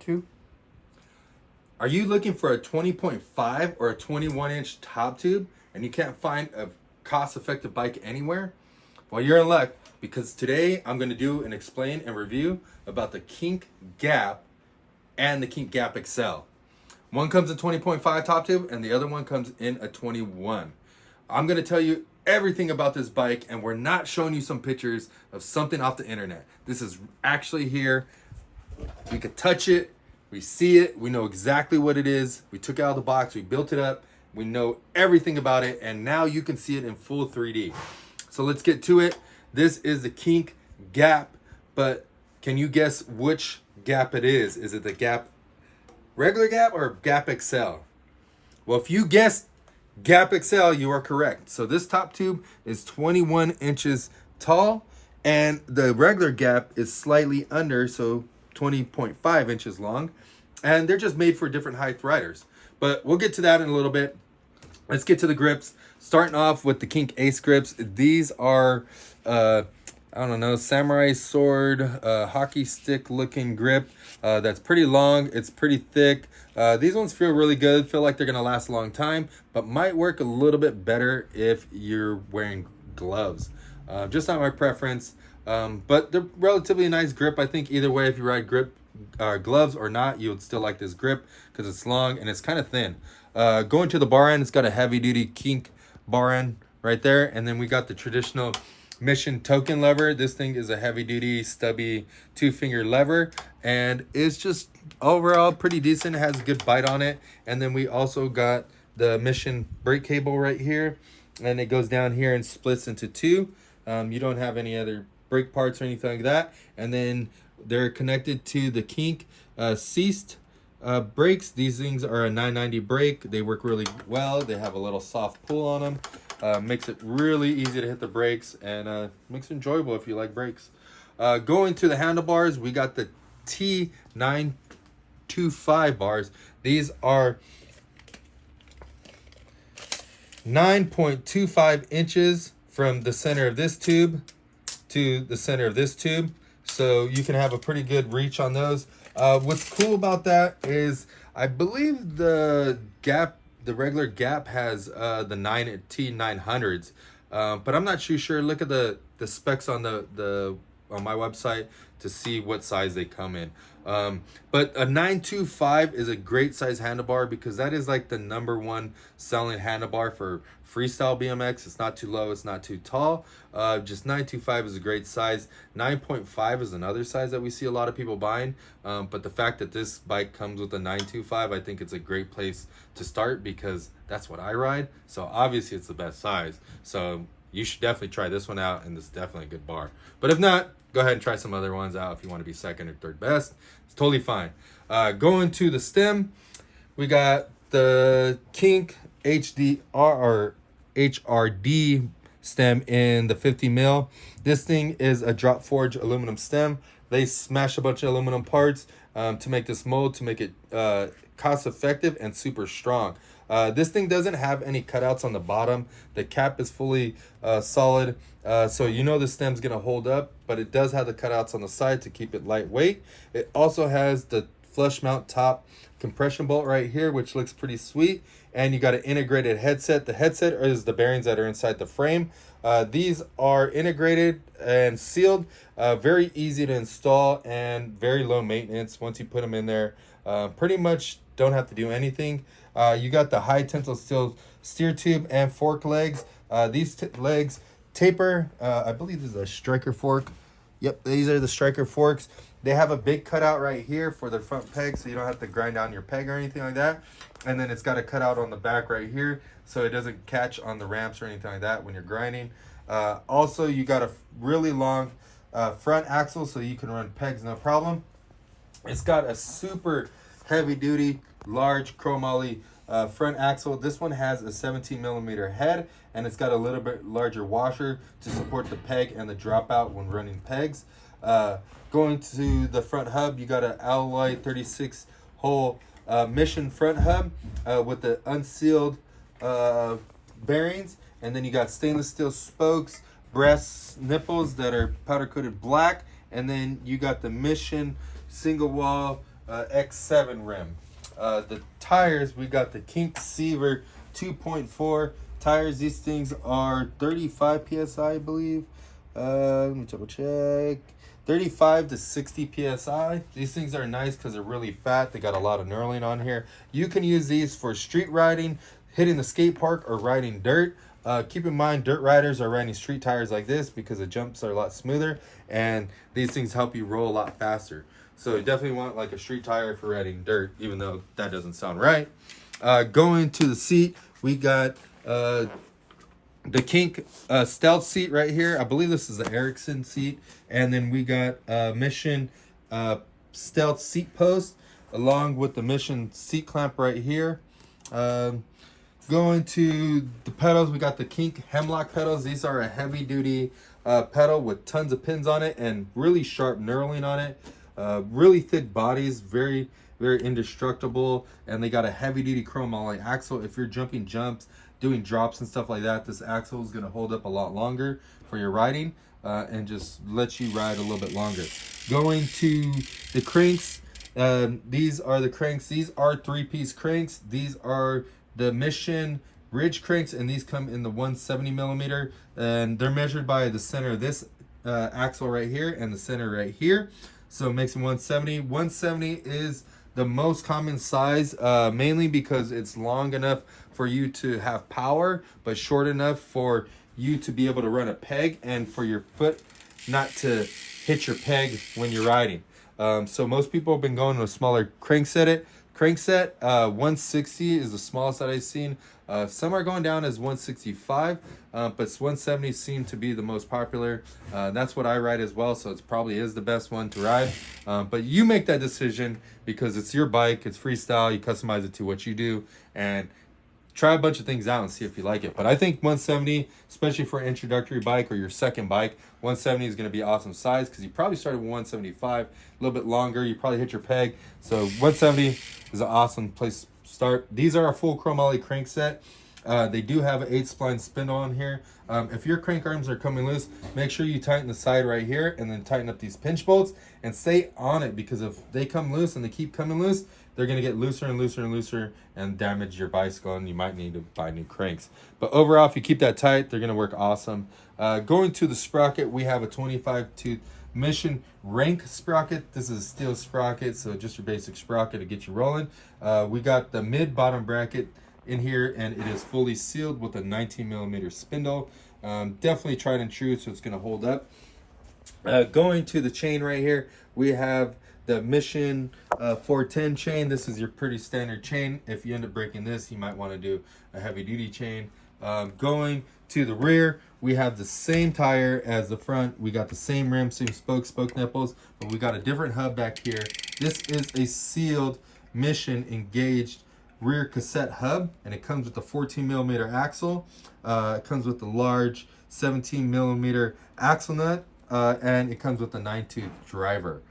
to. Are you looking for a 20.5 or a 21-inch top tube and you can't find a cost-effective bike anywhere? Well, you're in luck, because today I'm going to do and explain and review about the Kink Gap and the Kink Gap XL. One comes in 20.5 top tube and the other one comes in a 21. I'm going to tell you everything about this bike, and we're not showing you some pictures of something off the internet. This is actually here. We could touch it, we see it, we know exactly what it is. We took it out of the box, we built it up, we know everything about it, and now you can see it in full 3D. So let's get to it. This is the Kink Gap, but can you guess which Gap it is? Is it the Gap regular Gap or Gap XL? Well, if you guessed Gap XL, you are correct. So this top tube is 21 inches tall, and the regular Gap is slightly under, so 20.5 inches long, and they're just made for different height riders. But we'll get to that in a little bit. Let's get to the grips. Starting off with the Kink Ace grips. These are I don't know, samurai sword, hockey stick looking grip. That's pretty long, it's pretty thick. These ones feel really good, feel like they're gonna last a long time, but might work a little bit better if you're wearing gloves. Just not my preference, but they're relatively nice grip. I think either way, if you ride gloves or not, you would still like this grip because it's long and it's kind of thin. Going to the bar end, it's got a heavy duty Kink bar end right there, and then we got the traditional Mission token lever. This thing is a heavy duty stubby 2-finger lever, and it's just overall pretty decent. It has a good bite on it. And then we also got the Mission brake cable right here, and it goes down here and splits into two. You don't have any other brake parts or anything like that. And then they're connected to the Kink Ceased brakes. These things are a 990 brake. They work really well. They have a little soft pull on them. Makes it really easy to hit the brakes, and makes it enjoyable if you like brakes. Going to the handlebars, we got the T925 bars. These are 9.25 inches from the center of this tube to the center of this tube, so you can have a pretty good reach on those. What's cool about that is I believe the regular Gap has the T900s, but I'm not too sure. Look at the specs on on my website to see what size they come in. But a 925 is a great size handlebar because that is like the #1 selling handlebar for freestyle BMX. It's not too low, it's not too tall. Just 925 is a great size. 9.5 is another size that we see a lot of people buying. But the fact that this bike comes with a 925, I think it's a great place to start because that's what I ride. So obviously it's the best size. So you should definitely try this one out, and this is definitely a good bar. But if not, go ahead and try some other ones out if you want to be second or third best. It's totally fine. Going to the stem, we got the Kink HDR or HRD stem in the 50 mil. This thing is a drop forge aluminum stem. They smash a bunch of aluminum parts to make this mold, to make it cost effective and super strong. This thing doesn't have any cutouts on the bottom. The cap is fully solid, so you know the stem's gonna hold up, but it does have the cutouts on the side to keep it lightweight. It also has the flush mount top compression bolt right here, which looks pretty sweet, and you got an integrated headset. The headset is the bearings that are inside the frame. These are integrated and sealed, very easy to install and very low maintenance. Once you put them in there, pretty much don't have to do anything. You got the high tensile steel steer tube and fork legs. These legs taper. I believe this is a striker fork. Yep, these are the striker forks. They have a big cutout right here for the front peg, so you don't have to grind down your peg or anything like that. And then it's got a cutout on the back right here, so it doesn't catch on the ramps or anything like that when you're grinding. Also, you got a really long front axle, so you can run pegs no problem. It's got a super heavy duty, large chromoly front axle. This one has a 17 millimeter head, and it's got a little bit larger washer to support the peg and the dropout when running pegs. Going to the front hub, you got an alloy 36 hole Mission front hub with the unsealed bearings, and then you got stainless steel spokes, brass nipples that are powder coated black, and then you got the Mission single wall X7 rim. The tires, we got the Kink Seaver 2.4 tires. These things are 35 psi, I believe. Let me double check. 35 to 60 psi. These things are nice because they're really fat. They got a lot of knurling on here. You can use these for street riding, hitting the skate park, or riding dirt. Keep in mind, dirt riders are riding street tires like this because the jumps are a lot smoother, and these things help you roll a lot faster. So you definitely want like a street tire for riding dirt, even though that doesn't sound right. Going to the seat, we got the Kink Stealth seat right here. I believe this is the Ericsson seat. And then we got Mission Stealth seat post along with the Mission seat clamp right here. Going to the pedals, we got the Kink Hemlock pedals. These are a heavy duty pedal with tons of pins on it and really sharp knurling on it. Really thick bodies, very indestructible, and they got a heavy duty chrome alloy axle. If you're jumping jumps, doing drops and stuff like that, this axle is going to hold up a lot longer for your riding and just let you ride a little bit longer. Going to the cranks, these are the cranks. These are 3-piece cranks. These are the Mission Ridge cranks, and these come in the 170 millimeter, and they're measured by the center of this axle right here and the center right here, so it makes them 170. 170 is the most common size, mainly because it's long enough for you to have power, but short enough for you to be able to run a peg and for your foot not to hit your peg when you're riding. So most people have been going to a smaller crankset. 160 is the smallest that I've seen. Some are going down as 165, but 170 seem to be the most popular. That's what I ride as well, so it probably is the best one to ride. But you make that decision because it's your bike, it's freestyle, you customize it to what you do, and try a bunch of things out and see if you like it. But I think 170, especially for an introductory bike or your second bike, 170 is going to be awesome size because you probably started with 175, a little bit longer, you probably hit your peg. So 170 is an awesome place to start. These are a full chrome ollie crankset. They do have an 8-spline spindle on here. If your crank arms are coming loose, make sure you tighten the side right here and then tighten up these pinch bolts and stay on it, because if they come loose and they keep coming loose, they're going to get looser and looser and looser and damage your bicycle, and you might need to buy new cranks. But overall, if you keep that tight, they're going to work awesome. Going to the sprocket, we have a 25 tooth Mission Rank sprocket. This is a steel sprocket, so just your basic sprocket to get you rolling. We got the mid-bottom bracket in here, and it is fully sealed with a 19 millimeter spindle. Definitely tried and true, so it's going to hold up. Going to the chain right here, we have the Mission 410 chain. This is your pretty standard chain. If you end up breaking this, you might want to do a heavy duty chain. Going to the rear, we have the same tire as the front. We got the same rim, same spoke nipples, but we got a different hub back here. This is a sealed Mission engaged rear cassette hub, and it comes with the 14 millimeter axle. It comes with the large 17 millimeter axle nut, and it comes with the 9-tooth driver.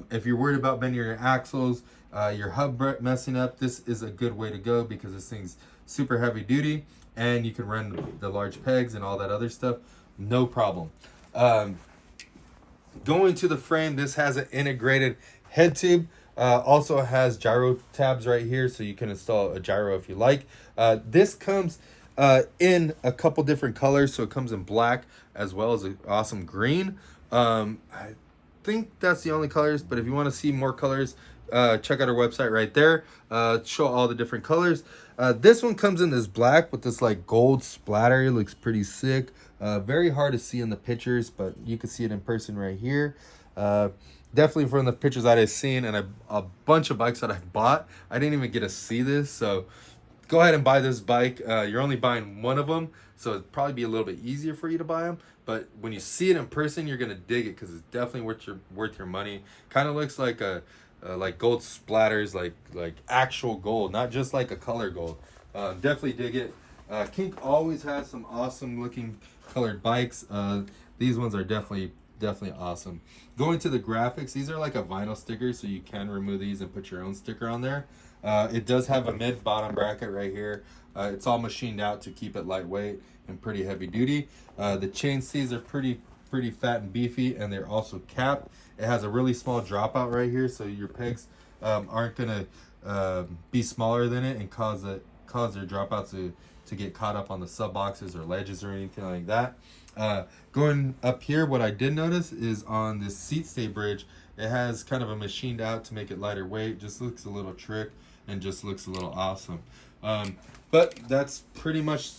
If you're worried about bending your axles, your hub messing up, this is a good way to go because this thing's super heavy duty and you can run the large pegs and all that other stuff, no problem. Going to the frame, this has an integrated head tube. Also has gyro tabs right here, so you can install a gyro if you like. This comes in a couple different colors, so it comes in black as well as an awesome green. I think that's the only colors, but if you want to see more colors, check out our website right there. Show all the different colors. This one comes in this black with this like gold splatter. It looks pretty sick. Very hard to see in the pictures, but you can see it in person right here. Definitely from the pictures that I've seen and a bunch of bikes that I've bought, I didn't even get to see this. So go ahead and buy this bike. You're only buying one of them, so it'd probably be a little bit easier for you to buy them. But when you see it in person, you're gonna dig it because it's definitely worth your money. Kind of looks like like gold splatters, like actual gold, not just like a color gold. Definitely dig it. Kink always has some awesome looking colored bikes. These ones are definitely awesome. Going to the graphics, these are like a vinyl sticker, so you can remove these and put your own sticker on there. It does have a mid-bottom bracket right here. It's all machined out to keep it lightweight and pretty heavy duty. The chain C's are pretty fat and beefy, and they're also capped. It has a really small dropout right here, so your pegs aren't gonna be smaller than it and cause their dropouts to get caught up on the sub boxes or ledges or anything like that. Going up here, what I did notice is on this seat stay bridge, it has kind of a machined out to make it lighter weight. Just looks a little trick and just looks a little awesome. But that's pretty much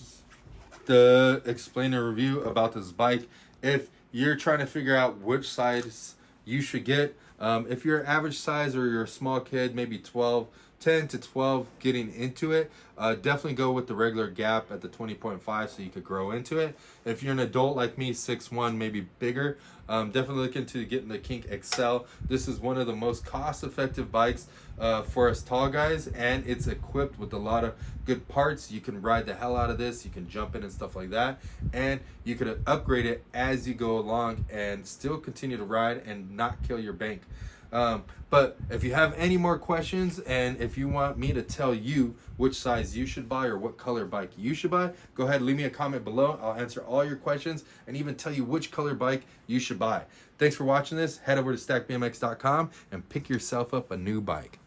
the explainer review about this bike. If you're trying to figure out which size you should get, if you're average size or you're a small kid, maybe 10 to 12 getting into it, definitely go with the regular Gap at the 20.5 so you could grow into it. If you're an adult like me, 6'1", maybe bigger, definitely look into getting the Kink XL. This is one of the most cost-effective bikes for us tall guys, and it's equipped with a lot of good parts. You can ride the hell out of this, you can jump in and stuff like that, and you could upgrade it as you go along and still continue to ride and not kill your bank. But if you have any more questions, and if you want me to tell you which size you should buy or what color bike you should buy, go ahead and leave me a comment below. I'll answer all your questions and even tell you which color bike you should buy. Thanks for watching this. Head over to stackbmx.com and pick yourself up a new bike.